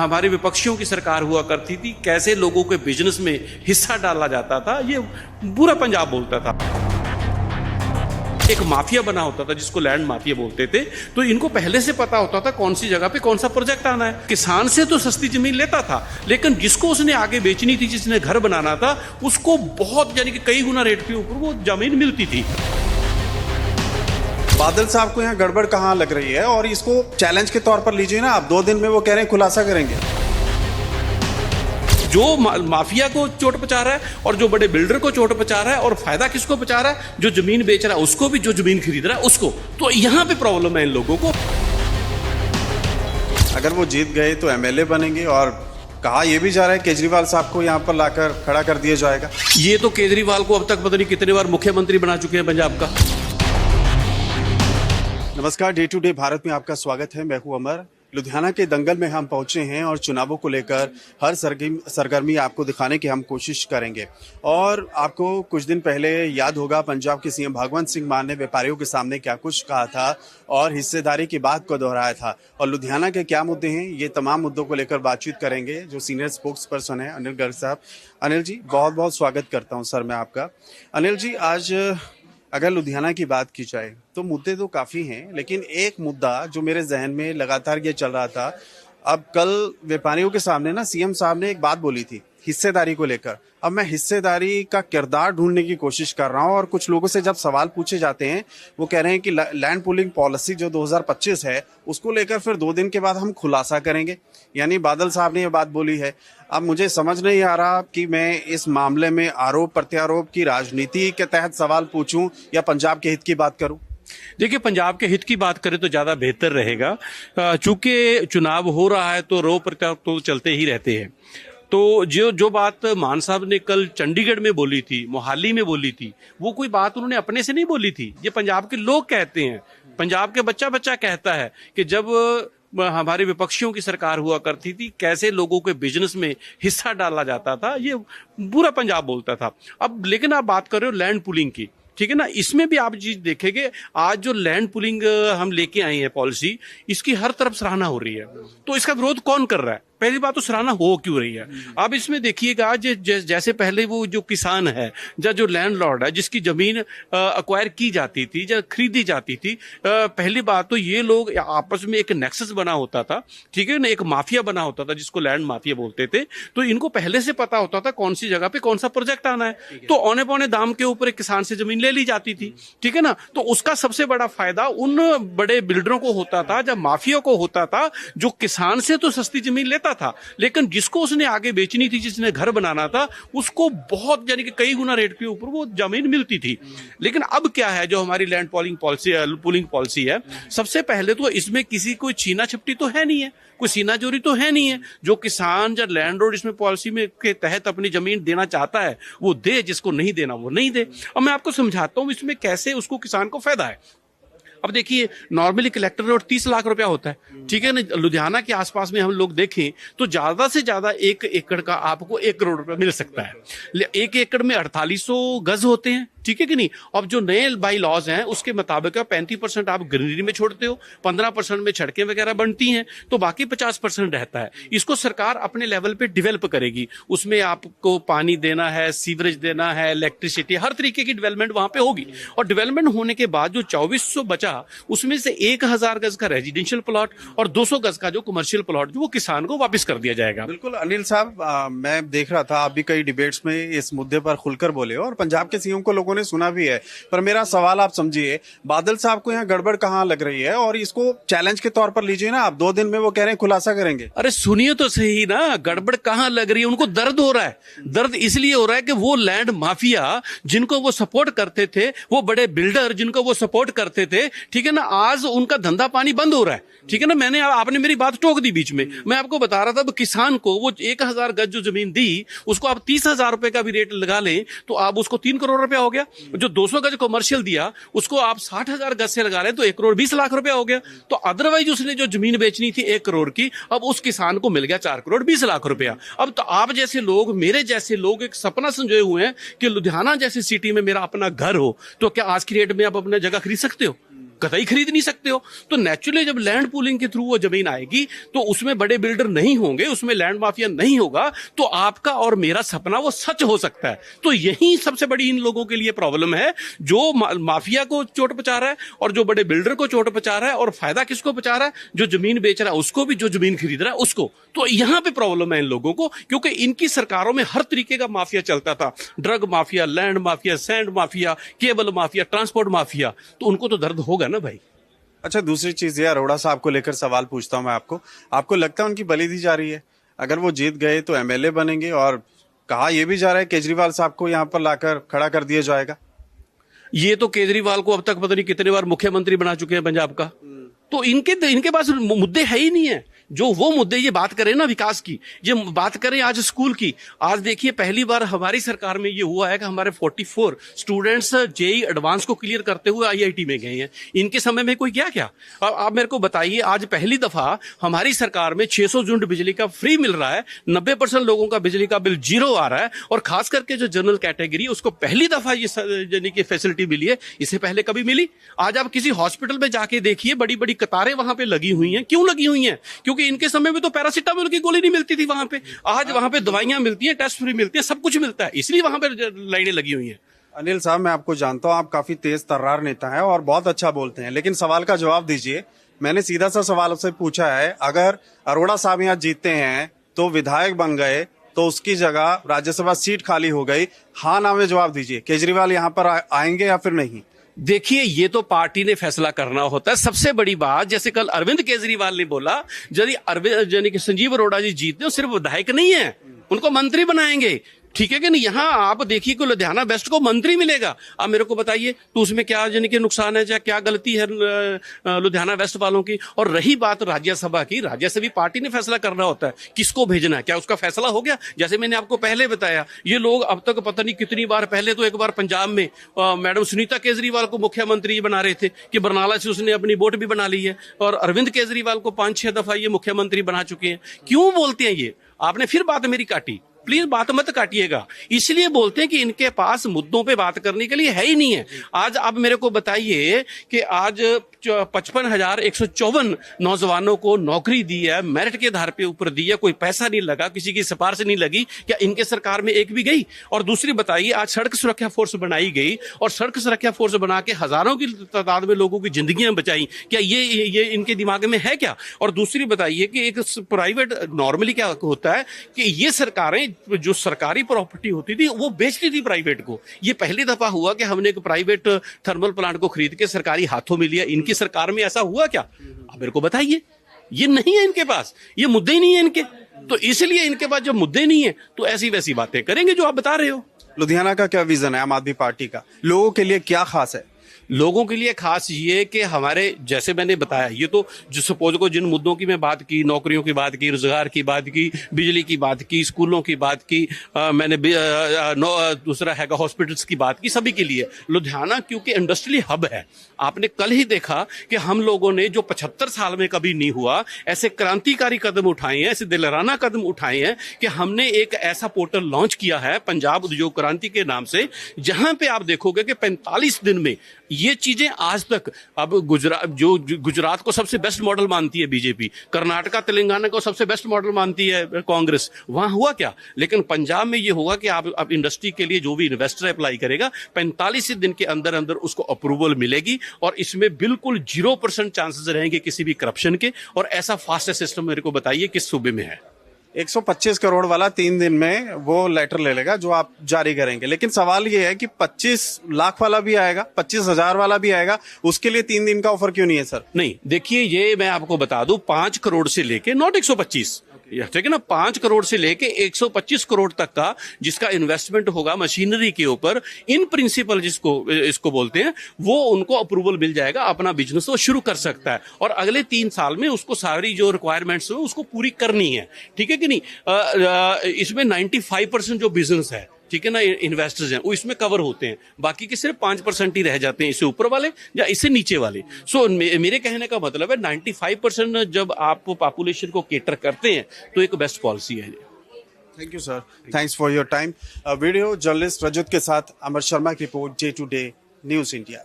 हमारे विपक्षियों की सरकार हुआ करती थी, कैसे लोगों के बिजनेस में हिस्सा डाला जाता था, ये पूरा पंजाब बोलता था। एक माफिया बना होता था जिसको लैंड माफिया बोलते थे। तो इनको पहले से पता होता था कौन सी जगह पे कौन सा प्रोजेक्ट आना है। किसान से तो सस्ती जमीन लेता था, लेकिन जिसको उसने आगे बेचनी थी, जिसने घर बनाना था, उसको बहुत यानी कि कई गुना रेट के ऊपर वो जमीन मिलती थी। बादल साहब को यहाँ गड़बड़ कहाँ लग रही है, और इसको चैलेंज के तौर पर लीजिए ना आप। 2 दिन में वो कह रहे हैं खुलासा करेंगे। जो माफिया को चोट पहुंचा रहा है और जो बड़े बिल्डर को चोट पहुंचा रहा है, और फायदा किसको पहुंचा रहा है? जो जमीन बेच रहा है उसको भी, जो जमीन खरीद रहा है उसको। तो यहां पे प्रॉब्लम है इन लोगों को। अगर वो जीत गए तो एमएलए बनेंगे, और कहा यह भी जा रहा है केजरीवाल साहब को यहाँ पर लाकर खड़ा कर दिया जाएगा। ये तो केजरीवाल को अब तक पता नहीं कितने बार मुख्यमंत्री बना चुके हैं पंजाब का। नमस्कार, डे टू डे भारत में आपका स्वागत है। मैं हूं अमर। लुधियाना के दंगल में हम पहुंचे हैं और चुनावों को लेकर हर सरगर्मी आपको दिखाने की हम कोशिश करेंगे। और आपको कुछ दिन पहले याद होगा पंजाब के सीएम भगवंत सिंह मान ने व्यापारियों के सामने क्या कुछ कहा था और हिस्सेदारी की बात को दोहराया था, और लुधियाना के क्या मुद्दे हैं, ये तमाम मुद्दों को लेकर बातचीत करेंगे। जो सीनियर स्पोक्स पर्सन है अनिल गर्ग साहब। अनिल जी, बहुत बहुत स्वागत करता हूँ सर मैं आपका। अनिल जी, आज अगर लुधियाना की बात की जाए तो मुद्दे तो काफ़ी हैं, लेकिन एक मुद्दा जो मेरे जहन में लगातार ये चल रहा था, अब कल व्यापारियों के सामने ना सीएम साहब ने एक बात बोली थी हिस्सेदारी को लेकर। अब मैं हिस्सेदारी का किरदार ढूंढने की कोशिश कर रहा हूं, और कुछ लोगों से जब सवाल पूछे जाते हैं वो कह रहे हैं कि लैंड पूलिंग पॉलिसी जो 2025 है उसको लेकर फिर 2 दिन के बाद हम खुलासा करेंगे। यानी बादल साहब ने ये बात बोली है। अब मुझे समझ नहीं आ रहा कि मैं इस मामले में आरोप प्रत्यारोप की राजनीति के तहत सवाल पूछूं या पंजाब के हित की बात करूं। देखिए, पंजाब के हित की बात करें तो ज्यादा बेहतर रहेगा। चूंकि चुनाव हो रहा है तो रो प्रत्यारोप तो चलते ही रहते हैं। तो जो बात मान साहब ने कल चंडीगढ़ में बोली थी, मोहाली में बोली थी, वो कोई बात उन्होंने अपने से नहीं बोली थी। ये पंजाब के लोग कहते हैं, पंजाब के बच्चा कहता है कि जब हमारे विपक्षियों की सरकार हुआ करती थी, कैसे लोगों के बिजनेस में हिस्सा डाला जाता था, ये पूरा पंजाब बोलता था। अब लेकिन आप बात कर रहे हो लैंड पुलिंग की, ठीक है ना। इसमें भी आप चीज देखेंगे, आज जो लैंड पुलिंग हम लेके आए हैं पॉलिसी, इसकी हर तरफ सराहना हो रही है। तो इसका विरोध कौन कर रहा है? पहली बात तो सराहना हो क्यों रही है? अब इसमें देखिएगा, जैसे पहले वो जो किसान है या जो लैंडलॉर्ड है जिसकी जमीन अक्वायर की जाती थी या खरीदी जाती थी, पहली बात तो ये लोग आपस में एक नेक्सस बना होता था, ठीक है ना, एक माफिया बना होता था जिसको लैंड माफिया बोलते थे। तो इनको पहले से पता होता था कौन सी जगह पे कौन सा प्रोजेक्ट आना है, तो औने पौने दाम के ऊपर एक किसान से जमीन ले ली जाती थी, ठीक है ना। तो उसका सबसे बड़ा फायदा उन बड़े बिल्डरों को होता था या माफिया को होता था जो किसान से तो सस्ती जमीन लेता था, लेकिन जिसको उसने आगे बेचनी थी, जिसने घर बनाना था, उसको बहुत यानी कि कई गुना रेट के ऊपर वो जमीन मिलती थी। लेकिन अब क्या है, जो हमारी लैंड पुलिंग पॉलिसी है, सबसे पहले तो इसमें किसी कोई छीना छपटी तो है नहीं है, कोई सीना चोरी तो है नहीं है। जो किसान या लैंडलॉर्ड इसमें पॉलिसी में के तहत अपनी जमीन देना चाहता है वो दे, जिसको नहीं देना वो नहीं दे। अब मैं आपको समझाता हूं इसमें कैसे उसको किसान को फायदा है। अब देखिए, नॉर्मली कलेक्टर रोड 30 लाख रुपया होता है, ठीक है ना। लुधियाना के आसपास में हम लोग देखें तो ज्यादा से ज्यादा 1 एकड़ का आपको 1 करोड़ रुपया मिल सकता है। 1 एकड़ में 4800 गज होते हैं, ठीक है कि नहीं। अब जो नए बाई लॉज हैं उसके मुताबिक 35% आप ग्रीनरी में छोड़ते हो, 15% में सड़कें वगैरह बनती हैं, तो बाकी 50% रहता है। इसको सरकार अपने लेवल पे डेवलप करेगी। उसमें आपको पानी देना है, सीवरेज देना है, इलेक्ट्रिसिटी, हर तरीके की डेवलपमेंट वहां पे होगी। और डेवलपमेंट होने के बाद जो 2400 बचा, उसमें से 1000 गज का रेजिडेंशियल प्लॉट और 200 गज का जो कमर्शियल प्लॉट जो वो किसान को वापस कर दिया जाएगा। बिल्कुल अनिल साहब, मैं देख रहा था आप भी कई डिबेट्स में इस मुद्दे पर खुलकर बोले, और पंजाब के सीएम को लोगों ने सुना भी है। पर मेरा सवाल आप समझिए, बादल साहब को यहाँ गड़बड़ कहाँ लग रही है, और इसको चैलेंज के तौर पर लीजिए ना आप। 2 दिन में वो कह रहे हैं खुलासा करेंगे। अरे सुनिए तो सही ना, गड़बड़ कहाँ लग रही है? उनको दर्द हो रहा है। दर्द इसलिए हो रहा है कि वो लैंड माफिया जिनको वो सपोर्ट करते थे, वो बड़े बिल्डर जिनको वो सपोर्ट करते थे, ठीक है ना, आज उनका धंधा पानी बंद हो रहा है, ठीक है ना। आपने मेरी बात टोक दी बीच में। मैं आपको बता रहा था, किसान को वो 1000 गज जो जमीन दी, उसको आप 30,000 रुपए का भी रेट लगा लें तो आप उसको 3 करोड़ रुपया हो गया। जो 200 गज कमर्शियल दिया उसको आप 60,000 गज से लगा लें तो 1 करोड़ 20 लाख रुपया हो गया। तो अदरवाइज उसने जो जमीन बेचनी थी 1 करोड़ की, अब उस किसान को मिल गया 4 करोड़ 20 लाख रुपया। अब तो आप जैसे लोग, मेरे जैसे लोग एक सपना संजोए हुए हैं कि लुधियाना जैसी सिटी में मेरा अपना घर हो, तो क्या आज की डेट में आप अपना जगह खरीद सकते हो? कतई खरीद नहीं सकते हो। तो नेचुरली जब लैंड पूलिंग के थ्रू वो जमीन आएगी तो उसमें बड़े बिल्डर नहीं होंगे, उसमें लैंड माफिया नहीं होगा, तो आपका और मेरा सपना वो सच हो सकता है। तो यही सबसे बड़ी इन लोगों के लिए प्रॉब्लम है, जो माफिया को चोट पहुंचा रहा है और जो बड़े बिल्डर को चोट पहुंचा रहा है, और फायदा किसको पहुंचा रहा है? जो जमीन बेच रहा है उसको भी, जो जमीन खरीद रहा है उसको। तो यहां पे प्रॉब्लम है इन लोगों को, क्योंकि इनकी सरकारों में हर तरीके का माफिया चलता था, drug mafia, land mafia, sand mafia, cable mafia, transport mafia. तो उनको तो दर्द होगा ना भाई। अच्छा, दूसरी चीज ये अरोड़ा साहब को लेकर सवाल पूछता हूं मैं आपको लगता है उनकी बलि दी जा रही है? अगर वो जीत गए तो एमएलए बनेंगे, और कहा यह भी जा रहा है केजरीवाल साहब को यहां पर लाकर खड़ा कर दिया जाएगा। ये तो केजरीवाल को अब तक पता नहीं कितने बार मुख्यमंत्री बना चुके हैं पंजाब का। तो इनके पास मुद्दे है ही नहीं है। जो वो मुद्दे, ये बात करें ना विकास की, ये बात करें आज स्कूल की। आज देखिए पहली बार हमारी सरकार में ये हुआ है कि हमारे 44 स्टूडेंट्स जेईई एडवांस को क्लियर करते हुए आईआईटी में गए हैं। इनके समय में कोई क्या क्या? अब आप मेरे को बताइए, आज पहली दफा हमारी सरकार में 600 यूनिट बिजली का फ्री मिल रहा है, 90% लोगों का बिजली का बिल जीरो आ रहा है, और खास करके जो जनरल कैटेगरी उसको पहली दफा ये यानी कि फैसिलिटी मिली है। इससे पहले कभी मिली? आज आप किसी हॉस्पिटल में जाके देखिए, बड़ी बड़ी कतारें वहां पे लगी हुई हैं। क्यों लगी हुई हैं? क्योंकि इनके समय में तो पैरासिटामोल की गोली नहीं मिलती थी वहां पे। आज वहां पे दवाइयां मिलती हैं, टेस्ट फ्री मिलती है, सब कुछ मिलता है, इसलिए वहां पे लाइनें लगी हुई हैं। अनिल साहब, मैं आपको जानता हूं, आप काफी तेज तर्रार नेता हैं और बहुत अच्छा बोलते हैं, लेकिन सवाल का जवाब दीजिए। मैंने सीधा सा सवाल आपसे पूछा है, अगर अरोड़ा साहब यहाँ जीतते हैं तो विधायक बन गए, तो उसकी जगह राज्यसभा सीट खाली हो गई, हाँ ना में जवाब दीजिए, केजरीवाल यहाँ पर आएंगे या फिर नहीं? देखिए, ये तो पार्टी ने फैसला करना होता है। सबसे बड़ी बात, जैसे कल अरविंद केजरीवाल ने बोला, यदि अरविंद यानी कि संजीव अरोड़ा जी जीतते हो, सिर्फ विधायक नहीं है, उनको मंत्री बनाएंगे। ठीक है कि नहीं? यहाँ आप देखिए कि लुधियाना वेस्ट को मंत्री मिलेगा। आप मेरे को बताइए, तो उसमें क्या यानी कि नुकसान है या क्या गलती है लुधियाना वेस्ट वालों की? और रही बात राज्यसभा की, राज्यसभा पार्टी ने फैसला करना होता है किसको भेजना है। क्या उसका फैसला हो गया? जैसे मैंने आपको पहले बताया, ये लोग अब तक पता नहीं कितनी बार, पहले तो एक बार पंजाब में मैडम सुनीता केजरीवाल को मुख्यमंत्री बना रहे थे कि बरनाला से उसने अपनी वोट भी बना ली है, और अरविंद केजरीवाल को 5-6 दफा ये मुख्यमंत्री बना चुके हैं। क्यों बोलते हैं ये? आपने फिर बात मेरी काटी, प्लीज बात मत काटिएगा। इसलिए बोलते हैं कि इनके पास मुद्दों पे बात करने के लिए है ही नहीं है। आज आप मेरे को बताइए कि आज 55,154 नौजवानों को नौकरी दी है, मेरिट के आधार पे ऊपर दी है, कोई पैसा नहीं लगा, किसी की सिफारिश नहीं लगी। क्या इनके सरकार में एक भी गई? और दूसरी बताइए, आज सड़क सुरक्षा फोर्स बनाई गई, और सड़क सुरक्षा फोर्स बना के हजारों की तादाद में लोगों की जिंदगियां बचाई। क्या ये इनके दिमाग में है क्या? और दूसरी बताइए कि एक प्राइवेट, नॉर्मली क्या होता है कि ये सरकारें जो सरकारी प्रॉपर्टी होती थी वो बेचती थी प्राइवेट को। ये पहली दफा हुआ कि हमने एक प्राइवेट थर्मल प्लांट को खरीद के सरकारी हाथों में लिया। इनकी सरकार में ऐसा हुआ क्या? आप मेरे को बताइए। ये नहीं है इनके पास, ये मुद्दे ही नहीं है इनके। तो इसलिए इनके पास जब मुद्दे नहीं है तो ऐसी वैसी बातें करेंगे जो आप बता रहे हो। लुधियाना का क्या विजन है आम आदमी पार्टी का? लोगों के लिए क्या खास है? लोगों के लिए खास ये कि हमारे, जैसे मैंने बताया, ये तो जो सपोज को जिन मुद्दों की मैं बात की, नौकरियों की बात की, रोजगार की बात की, बिजली की बात की, स्कूलों की बात की, मैंने दूसरा है हॉस्पिटल्स की बात की, सभी के लिए। लुधियाना क्योंकि इंडस्ट्रियल हब है, आपने कल ही देखा कि हम लोगों ने जो 75 साल में कभी नहीं हुआ, ऐसे क्रांतिकारी कदम उठाए हैं, ऐसे दिलराना कदम उठाए हैं कि हमने एक ऐसा पोर्टल लॉन्च किया है पंजाब उद्योग क्रांति के नाम से, जहां पे आप देखोगे कि 45 दिन में ये चीजें आज तक, अब गुजरात को सबसे बेस्ट मॉडल मानती है बीजेपी, कर्नाटका तेलंगाना को सबसे बेस्ट मॉडल मानती है कांग्रेस, वहां हुआ क्या? लेकिन पंजाब में ये होगा कि आप अब इंडस्ट्री के लिए जो भी इन्वेस्टर अप्लाई करेगा 45 दिन के अंदर अंदर उसको अप्रूवल मिलेगी, और इसमें बिल्कुल 0% चांसेस रहेंगे किसी भी करप्शन के। और ऐसा फास्ट सिस्टम मेरे को बताइए किस सूबे में है? 125 करोड़ वाला 3 दिन में वो लेटर ले लेगा जो आप जारी करेंगे, लेकिन सवाल ये है कि 25 लाख वाला भी आएगा, 25,000 वाला भी आएगा, उसके लिए 3 दिन का ऑफर क्यों नहीं है सर? नहीं, देखिए ये मैं आपको बता दूं, 5 करोड़ से लेके, नॉट 125, ठीक है ना, 5 करोड़ से लेके 125 करोड़ तक का जिसका इन्वेस्टमेंट होगा मशीनरी के ऊपर, इन प्रिंसिपल इसको बोलते हैं, वो उनको अप्रूवल मिल जाएगा, अपना बिजनेस वो शुरू कर सकता है। और अगले 3 साल में उसको सारी जो रिक्वायरमेंट्स है उसको पूरी करनी है, ठीक है कि नहीं? इसमें 95% जो बिजनेस है, ठीक है ना, इन्वेस्टर्स हैं, वो इसमें कवर होते हैं, बाकी के सिर्फ 5% ही रह जाते हैं, इससे ऊपर वाले या इससे नीचे वाले। सो मेरे कहने का मतलब है 95% जब आप पॉपुलेशन को केटर करते हैं तो एक बेस्ट पॉलिसी है। Thank you sir, thanks for your time. Video journalist Rajat के साथ अमर शर्मा की रिपोर्ट, J2Day न्यूज इंडिया।